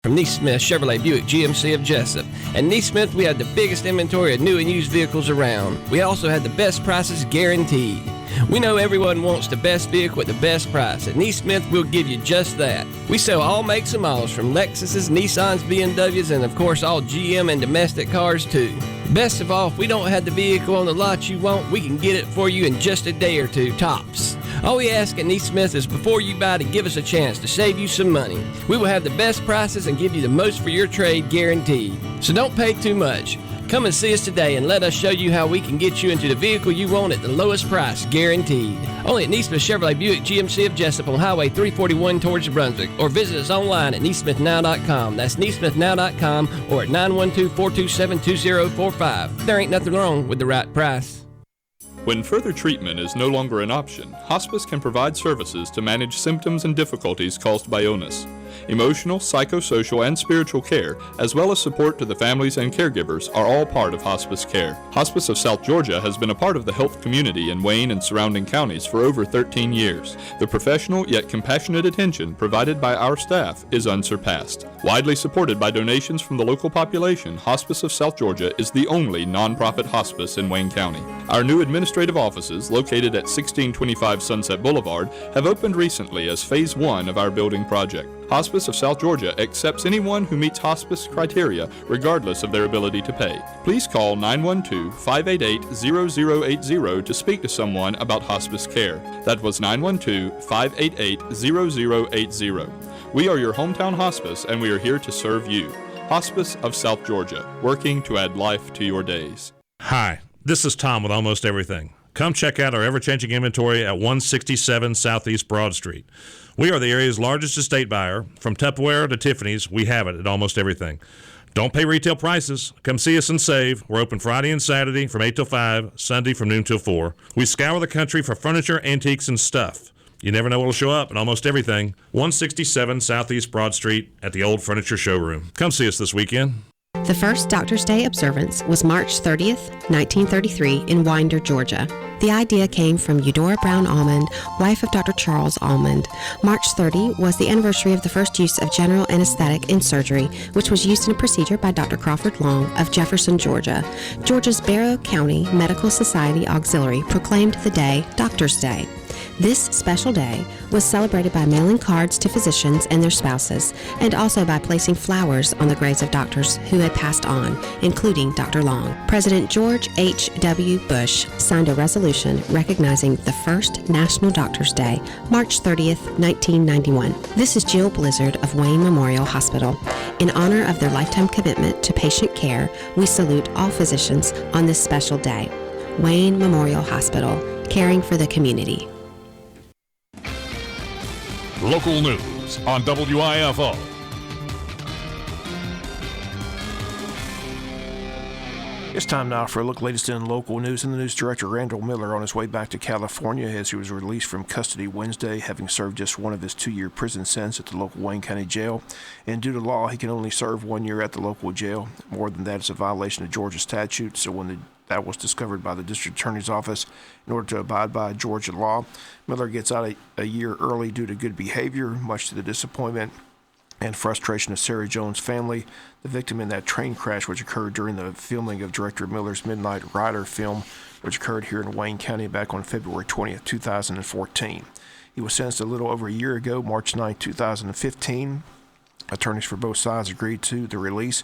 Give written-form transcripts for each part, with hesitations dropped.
From Neesmith Chevrolet Buick GMC of Jesup. At Neesmith, we have the biggest inventory of new and used vehicles around. We also have the best prices guaranteed. We know everyone wants the best vehicle at the best price. At Neesmith, we'll give you just that. We sell all makes and models from Lexuses, Nissans, BMWs, and of course all GM and domestic cars too. Best of all, if we don't have the vehicle on the lot you want, we can get it for you in just a day or two, tops. All we ask at Neesmith is before you buy to give us a chance to save you some money. We will have the best prices and give you the most for your trade guaranteed. So don't pay too much. Come and see us today and let us show you how we can get you into the vehicle you want at the lowest price guaranteed. Only at Neesmith Chevrolet Buick GMC of Jesup on Highway 341 towards New Brunswick, or visit us online at neesmithnow.com. That's neesmithnow.com or at 912-427-2045. There ain't nothing wrong with the right price. When further treatment is no longer an option, hospice can provide services to manage symptoms and difficulties caused by illness. Emotional, psychosocial, and spiritual care, as well as support to the families and caregivers, are all part of hospice care. Hospice of South Georgia has been a part of the health community in Wayne and surrounding counties for over 13 years. The professional yet compassionate attention provided by our staff is unsurpassed. Widely supported by donations from the local population, Hospice of South Georgia is the only nonprofit hospice in Wayne County. Our new administrative offices, located at 1625 Sunset Boulevard, have opened recently as Phase 1 of our building project. Hospice of South Georgia accepts anyone who meets hospice criteria, regardless of their ability to pay. Please call 912-588-0080 to speak to someone about hospice care. That was 912-588-0080. We are your hometown hospice, and we are here to serve you. Hospice of South Georgia, working to add life to your days. Hi, this is Tom with Almost Everything. Come check out our ever-changing inventory at 167 Southeast Broad Street. We are the area's largest estate buyer. From Tupperware to Tiffany's, we have it at Almost Everything. Don't pay retail prices. Come see us and save. We're open Friday and Saturday from 8 till 5, Sunday from noon till 4. We scour the country for furniture, antiques, and stuff. You never know what will show up at Almost Everything. 167 Southeast Broad Street at the Old Furniture Showroom. Come see us this weekend. The first Doctor's Day observance was March 30th, 1933 in Winder, Georgia. The idea came from Eudora Brown Almond, wife of Dr. Charles Almond. March 30 was the anniversary of the first use of general anesthetic in surgery, which was used in a procedure by Dr. Crawford Long of Jefferson, Georgia. Georgia's Barrow County Medical Society Auxiliary proclaimed the day Doctor's Day. This special day was celebrated by mailing cards to physicians and their spouses, and also by placing flowers on the graves of doctors who had passed on, including Dr. Long. President George H.W. Bush signed a resolution recognizing the first National Doctors' Day, March 30th, 1991. This is Jill Blizzard of Wayne Memorial Hospital. In honor of their lifetime commitment to patient care, we salute all physicians on this special day. Wayne Memorial Hospital, caring for the community. Local news on WIFO. It's time now for a look latest in local news. And the news director, Randall Miller, on his way back to California as he was released from custody Wednesday, having served just one of his 2-year prison sentence at the local Wayne County Jail. And due to law, he can only serve 1 year at the local jail. More than that, it's a violation of Georgia statute. So when that was discovered by the district attorney's office in order to abide by Georgia law, Miller gets out a year early due to good behavior, much to the disappointment and frustration of Sarah Jones' family, the victim in that train crash which occurred during the filming of director Miller's Midnight Rider film, which occurred here in Wayne County back on February 20th, 2014. He was sentenced a little over a year ago, March 9, 2015. Attorneys for both sides agreed to the release.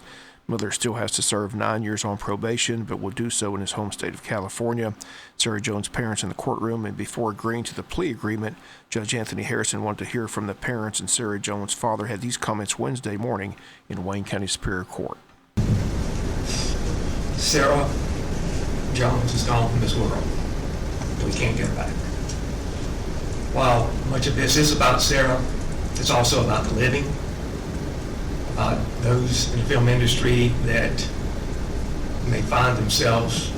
Miller still has to serve 9 years on probation, but will do so in his home state of California. Sarah Jones' parents in the courtroom, and before agreeing to the plea agreement, Judge Anthony Harrison wanted to hear from the parents, and Sarah Jones' father had these comments Wednesday morning in Wayne County Superior Court. Sarah Jones is gone from this world. We can't get her back. While much of this is about Sarah, it's also about the living, about those in the film industry that may find themselves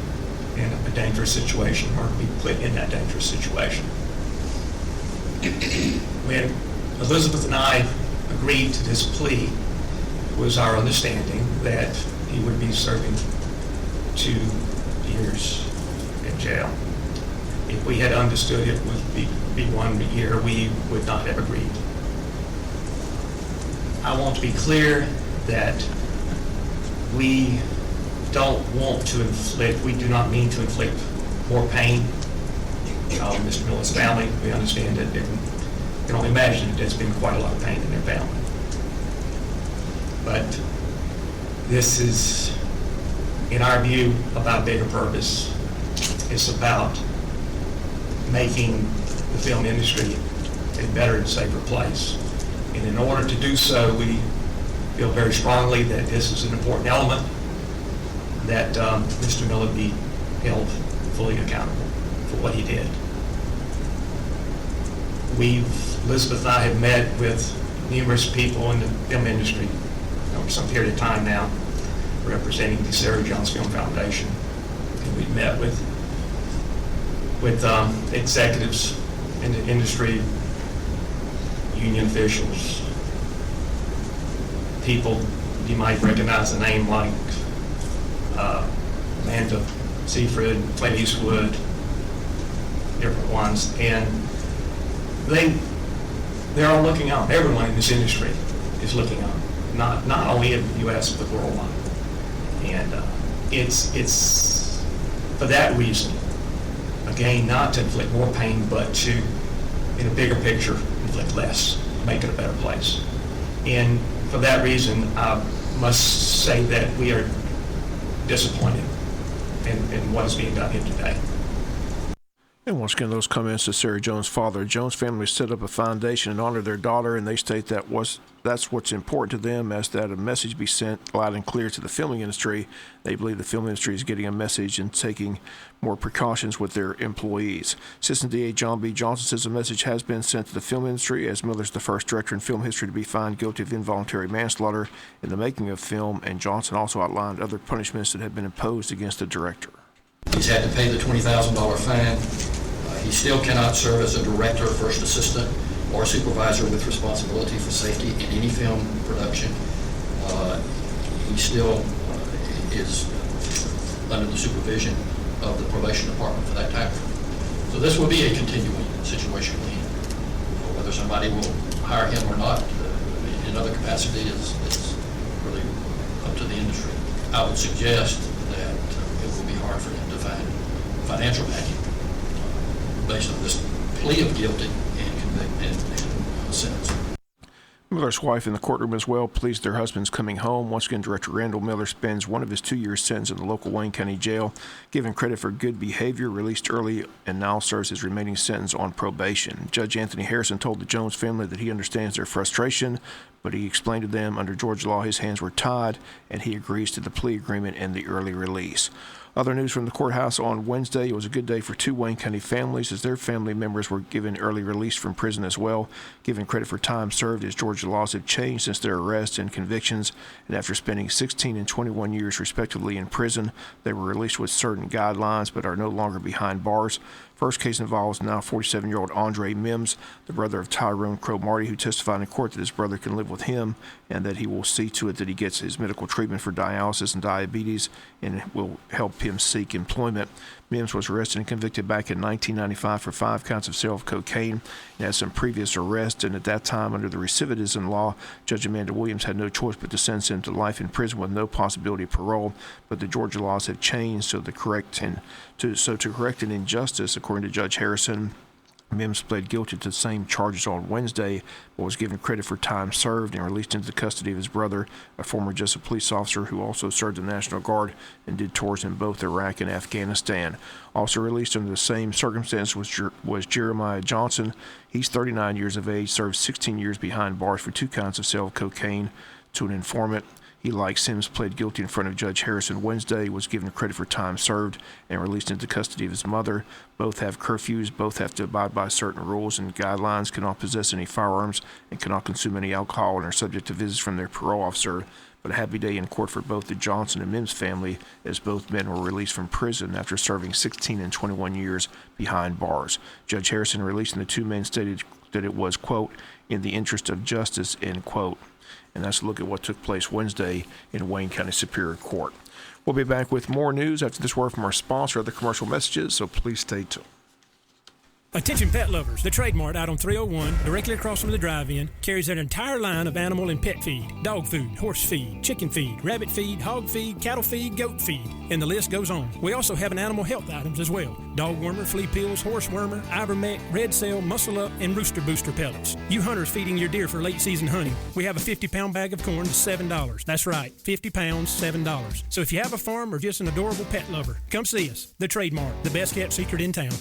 in a dangerous situation or be put in that dangerous situation. When Elizabeth and I agreed to this plea, it was our understanding that he would be serving 2 years in jail. If we had understood it would be 1 year, we would not have agreed. I want to be clear that we don't want to inflict, we do not mean to inflict more pain on Mr. Miller's family. We understand that, and you can only imagine that there's been quite a lot of pain in their family. But this is, in our view, about a bigger purpose. It's about making the film industry a better and safer place. And in order to do so, we feel very strongly that this is an important element, that Mr. Miller be held fully accountable for what he did. Elizabeth and I have met with numerous people in the film industry over some period of time now, representing the Sarah Jones Film Foundation. And we've met with executives in the industry, union officials, people you might recognize the name like Amanda Seyfried, Clint Eastwood, different ones, and they're all looking out. Everyone in this industry is looking out, not only in the U.S. but worldwide. And it's for that reason, again, not to inflict more pain, but to, in a bigger picture, inflict less, make it a better place. And for that reason, I must say that we are disappointed in what is being done here today. And once again, those comments to Sarah Jones' father. Jones family set up a foundation in honor of their daughter, and they state that's what's important to them, as that a message be sent loud and clear to the filming industry. They believe the film industry is getting a message and taking more precautions with their employees. Assistant DA John B. Johnson says a message has been sent to the film industry, as Miller's the first director in film history to be found guilty of involuntary manslaughter in the making of film, and Johnson also outlined other punishments that have been imposed against the director. He's had to pay the $20,000 fine. He still cannot serve as a director, first assistant, or supervisor with responsibility for safety in any film production. He still is under the supervision of the probation department for that time. So this will be a continuing situation. Whether somebody will hire him or not in other capacity is really up to the industry. I would suggest that it will be hard for him to find financial backing based on this plea of guilty and sentence. Miller's wife in the courtroom as well pleased their husband's coming home. Once again, Director Randall Miller spends one of his 2-year sentence in the local Wayne County Jail, given credit for good behavior, released early, and now serves his remaining sentence on probation. Judge Anthony Harrison told the Jones family that he understands their frustration, but he explained to them under Georgia law his hands were tied, and he agrees to the plea agreement and the early release. Other news from the courthouse on Wednesday: it was a good day for 2 Wayne County families, as their family members were given early release from prison as well, given credit for time served, as Georgia laws have changed since their arrests and convictions, and after spending 16 and 21 years respectively in prison, they were released with certain guidelines but are no longer behind bars. First case involves now 47-year-old Andre Mims, the brother of Tyrone Crow Marty, who testified in court that his brother can live with him and that he will see to it that he gets his medical treatment for dialysis and diabetes and will help him seek employment. Mims was arrested and convicted back in 1995 for 5 counts of sale of cocaine and had some previous arrests, and at that time, under the recidivism law, Judge Amanda Williams had no choice but to sentence him to life in prison with no possibility of parole. But the Georgia laws have changed, so to correct an injustice, according to Judge Harrison, Mims pled guilty to the same charges on Wednesday, but was given credit for time served and released into the custody of his brother, a former Jesup police officer who also served in the National Guard and did tours in both Iraq and Afghanistan. Also released under the same circumstance was Jeremiah Johnson. He's 39 years of age, served 16 years behind bars for 2 counts of sale of cocaine to an informant. He, like Sims, pled guilty in front of Judge Harrison Wednesday, was given credit for time served, and released into custody of his mother. Both have curfews, both have to abide by certain rules and guidelines, cannot possess any firearms, and cannot consume any alcohol, and are subject to visits from their parole officer. But a happy day in court for both the Johnson and Mims family, as both men were released from prison after serving 16 and 21 years behind bars. Judge Harrison, releasing the 2 men, stated that it was, quote, in the interest of justice, end quote. And that's a look at what took place Wednesday in Wayne County Superior Court. We'll be back with more news after this word from our sponsor, other commercial messages, so please stay tuned. Attention pet lovers, the Trade Mart out on 301, directly across from the drive-in, carries an entire line of animal and pet feed, dog food, horse feed, chicken feed, rabbit feed, hog feed, cattle feed, goat feed, and the list goes on. We also have an animal health items as well. Dog wormer, flea pills, horse wormer, ivermectin, red cell, muscle up, and rooster booster pellets. You hunters feeding your deer for late season hunting, we have a 50-pound bag of corn to $7. That's right, 50 pounds, $7. So if you have a farm or just an adorable pet lover, come see us. The Trade Mart, the best kept secret in town.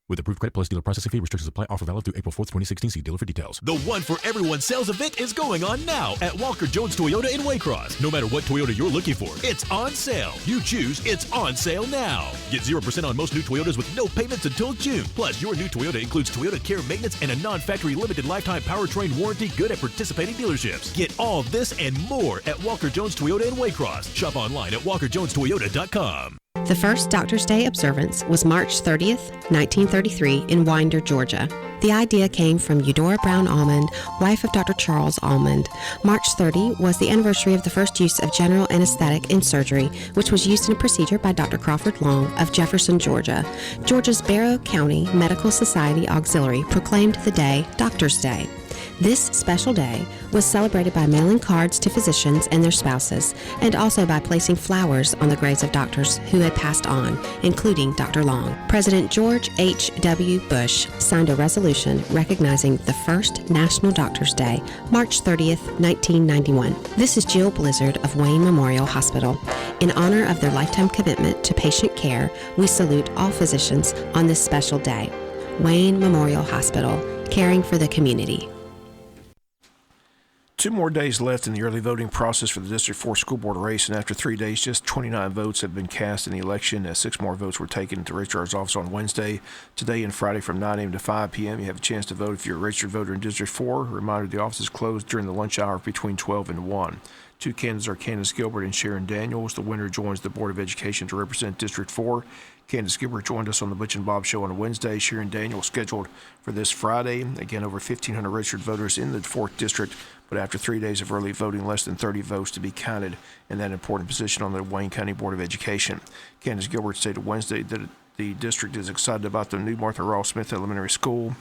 With approved credit plus dealer processing fee, restrictions apply. Offer valid through April 4th, 2016. See dealer for details. The One for Everyone sales event is going on now at Walker Jones Toyota in Waycross. No matter what Toyota you're looking for, it's on sale. You choose, it's on sale now. Get 0% on most new Toyotas with no payments until June. Plus, your new Toyota includes Toyota Care Maintenance and a non-factory limited lifetime powertrain warranty good at participating dealerships. Get all this and more at Walker Jones Toyota in Waycross. Shop online at walkerjonestoyota.com. The first Doctor's Day observance was March 30th, 1933 in Winder, Georgia. The idea came from Eudora Brown Almond, wife of Dr. Charles Almond. March 30 was the anniversary of the first use of general anesthetic in surgery, which was used in a procedure by Dr. Crawford Long of Jefferson, Georgia. Georgia's Barrow County Medical Society Auxiliary proclaimed the day Doctor's Day. This special day was celebrated by mailing cards to physicians and their spouses, and also by placing flowers on the graves of doctors who had passed on, including Dr. Long. President George H.W. Bush signed a resolution recognizing the first National Doctors' Day, March 30th, 1991. This is Jill Blizzard of Wayne Memorial Hospital. In honor of their lifetime commitment to patient care, we salute all physicians on this special day. Wayne Memorial Hospital, caring for the community. 2 more days left in the early voting process for the District 4 school board race, and after 3 days, just 29 votes have been cast in the election, as 6 more votes were taken at the registrar's office on Wednesday. Today and Friday from 9 a.m. to 5 p.m., you have a chance to vote if you're a registered voter in District 4. Reminder, the office is closed during the lunch hour between 12 and 1. 2 candidates are Candace Gilbert and Sharon Daniels. The winner joins the Board of Education to represent District 4. Candace Gilbert joined us on the Butch and Bob Show on Wednesday. Sharon Daniels scheduled for this Friday. Again, over 1,500 registered voters in the 4th District, but after 3 days of early voting, less than 30 votes to be counted in that important position on the Wayne County Board of Education. Candace Gilbert stated Wednesday that the district is excited about the new Martha Ross Smith Elementary School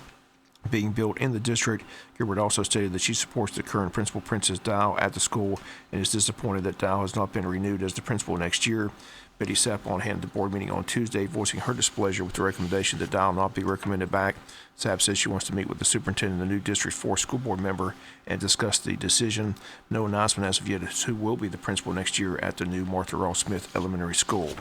being built in the district. Gilbert also stated that she supports the current principal, Princess Dow, at the school, and is disappointed that Dow has not been renewed as the principal next year. Betty Sapon handed the board meeting on Tuesday, voicing her displeasure with the recommendation that Dow not be recommended back. Sapp says she wants to meet with the superintendent and the new District 4 school board member and discuss the decision. No announcement as of yet as who will be the principal next year at the new Martha Ross Smith Elementary School.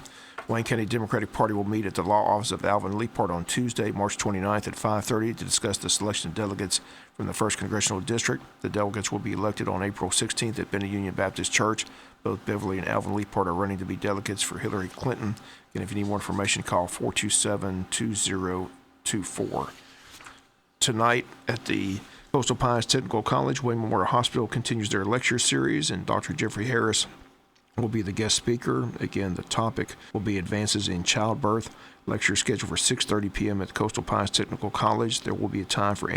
Wayne County Democratic Party will meet at the law office of Alvin Leapart on Tuesday, March 29th at 5:30 to discuss the selection of delegates from the 1st Congressional District. The delegates will be elected on April 16th at Bennett Union Baptist Church. Both Beverly and Alvin Leapart are running to be delegates for Hillary Clinton. And if you need more information, call 427-2024. Tonight at the Coastal Pines Technical College, Wayne Memorial Hospital continues their lecture series, and Dr. Jeffrey Harris will be the guest speaker. Again, the topic will be advances in childbirth. Lecture scheduled for 6:30 p.m. at the Coastal Pines Technical College. There will be a time for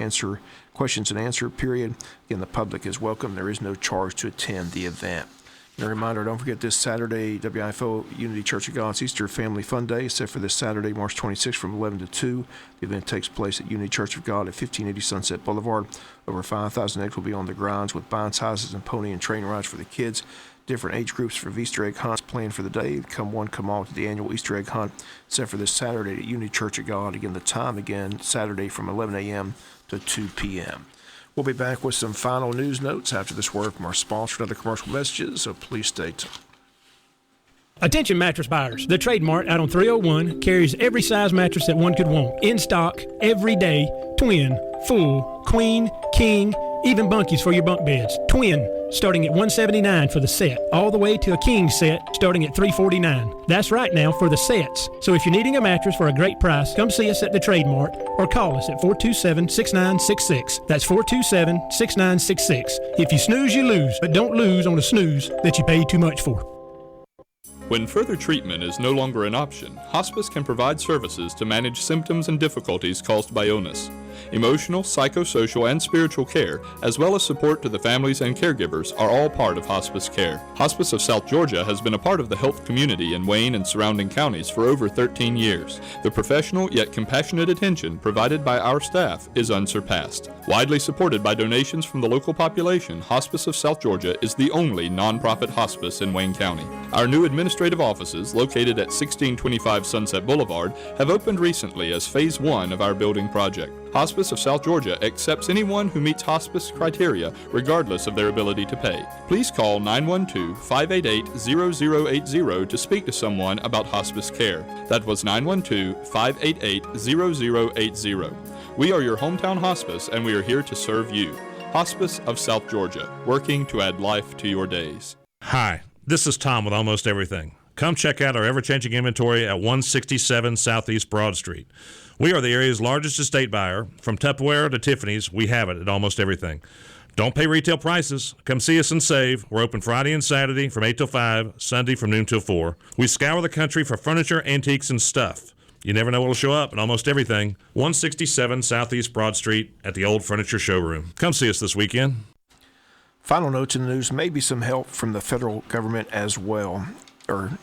questions and answer period. Again, the public is welcome. There is no charge to attend the event. And a reminder, don't forget this Saturday, WIFO Unity Church of God's Easter Family Fun Day is set for this Saturday, March 26th from 11 to 2. The event takes place at Unity Church of God at 1580 Sunset Boulevard. Over 5,000 eggs will be on the grounds with bounce houses and pony and train rides for the kids. Different age groups for Easter egg hunts planned for the day. Come one, come all to the annual Easter egg hunt set for this Saturday at Unity Church of God. Again, the time Saturday from 11 a.m. to 2 p.m. We'll be back with some final news notes after this word from our sponsor and other commercial messages, so please stay tuned. Attention mattress buyers. The Trade Mart out on 301 carries every size mattress that one could want. In stock, every day, twin, full, queen, king, even bunkies for your bunk beds. Twin, starting at $179 for the set, all the way to a king set starting at $349. That's right now for the sets. So if you're needing a mattress for a great price, come see us at the Trade Mart or call us at 427-6966. That's 427-6966. If you snooze, you lose, but don't lose on a snooze that you paid too much for. When further treatment is no longer an option, hospice can provide services to manage symptoms and difficulties caused by illness. Emotional, psychosocial, and spiritual care, as well as support to the families and caregivers, are all part of hospice care. Hospice of South Georgia has been a part of the health community in Wayne and surrounding counties for over 13 years. The professional yet compassionate attention provided by our staff is unsurpassed. Widely supported by donations from the local population, Hospice of South Georgia is the only nonprofit hospice in Wayne County. Our new administrative offices, located at 1625 Sunset Boulevard, have opened recently as Phase 1 of our building project. Hospice of South Georgia accepts anyone who meets hospice criteria, regardless of their ability to pay. Please call 912-588-0080 to speak to someone about hospice care. That was 912-588-0080. We are your hometown hospice, and we are here to serve you. Hospice of South Georgia, working to add life to your days. Hi, this is Tom with Almost Everything. Come check out our ever-changing inventory at 167 Southeast Broad Street. We are the area's largest estate buyer. From Tupperware to Tiffany's, we have it at Almost Everything. Don't pay retail prices. Come see us and save. We're open Friday and Saturday from 8 till 5, Sunday from noon till 4. We scour the country for furniture, antiques, and stuff. You never know what will show up at Almost Everything. 167 Southeast Broad Street at the Old Furniture Showroom. Come see us this weekend. Final notes in the news, maybe some help from the federal government as well, or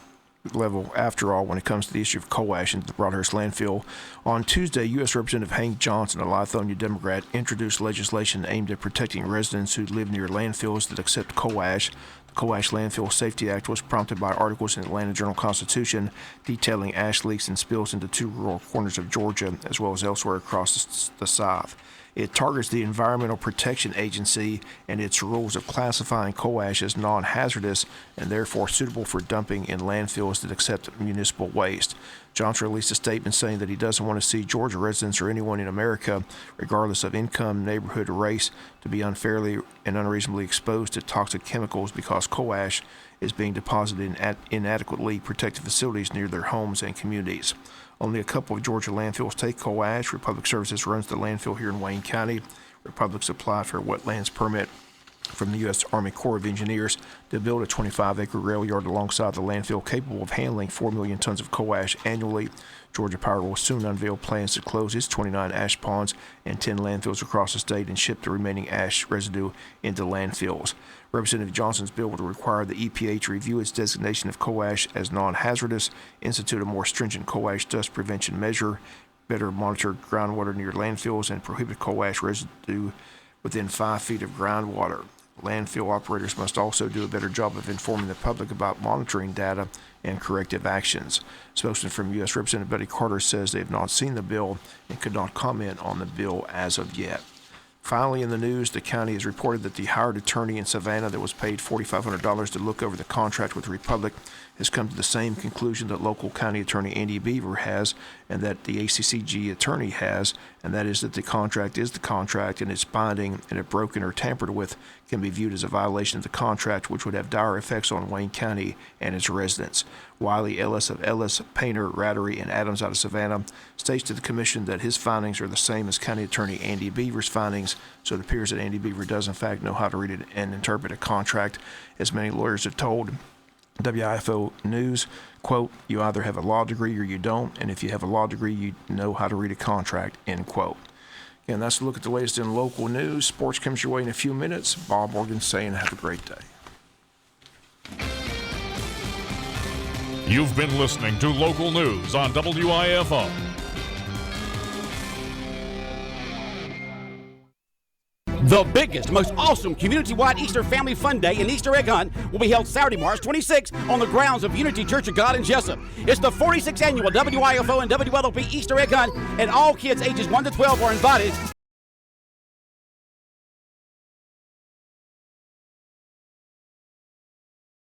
level after all, when it comes to the issue of coal ash into the Broadhurst landfill. On Tuesday, U.S. Representative Hank Johnson, a Lithonia Democrat, introduced legislation aimed at protecting residents who live near landfills that accept coal ash. The Coal Ash Landfill Safety Act was prompted by articles in the Atlanta Journal-Constitution detailing ash leaks and spills into two rural corners of Georgia, as well as elsewhere across the South. It targets the Environmental Protection Agency and its rules of classifying coal ash as non-hazardous and therefore suitable for dumping in landfills that accept municipal waste. Johnson released a statement saying that he doesn't want to see Georgia residents or anyone in America, regardless of income, neighborhood, or race, to be unfairly and unreasonably exposed to toxic chemicals because coal ash is being deposited in inadequately protected facilities near their homes and communities. Only a couple of Georgia landfills take coal ash. Republic Services runs the landfill here in Wayne County. Republic's applied for a wetlands permit from the U.S. Army Corps of Engineers to build a 25-acre rail yard alongside the landfill capable of handling 4 million tons of coal ash annually. Georgia Power will soon unveil plans to close its 29 ash ponds and 10 landfills across the state and ship the remaining ash residue into landfills. Representative Johnson's bill would require the EPA to review its designation of coal ash as non-hazardous, institute a more stringent coal ash dust prevention measure, better monitor groundwater near landfills, and prohibit coal ash residue within 5 feet of groundwater. Landfill operators must also do a better job of informing the public about monitoring data and corrective actions. Spokesman from U.S. Representative Betty Carter says they have not seen the bill and could not comment on the bill as of yet. Finally, in the news, the county has reported that the hired attorney in Savannah that was paid $4,500 to look over the contract with the Republic has come to the same conclusion that local county attorney Andy Beaver has and that the ACCG attorney has, and that is that the contract is the contract and it's binding, and if broken or tampered with can be viewed as a violation of the contract, which would have dire effects on Wayne County and its residents. Wiley Ellis of Ellis, Painter, Rattery, and Adams out of Savannah states to the commission that his findings are the same as county attorney Andy Beaver's findings, so it appears that Andy Beaver does in fact know how to read it and interpret a contract. As many lawyers have told WIFO News, quote, you either have a law degree or you don't, and if you have a law degree, you know how to read a contract, end quote. Again, that's a look at the latest in local news. Sports comes your way in a few minutes. Bob Morgan saying have a great day. You've been listening to local news on WIFO. The biggest, most awesome community-wide Easter Family Fun Day and Easter Egg Hunt will be held Saturday, March 26th on the grounds of Unity Church of God in Jesup. It's the 46th annual WIFO and WLOP Easter Egg Hunt, and all kids ages 1 to 12 are invited.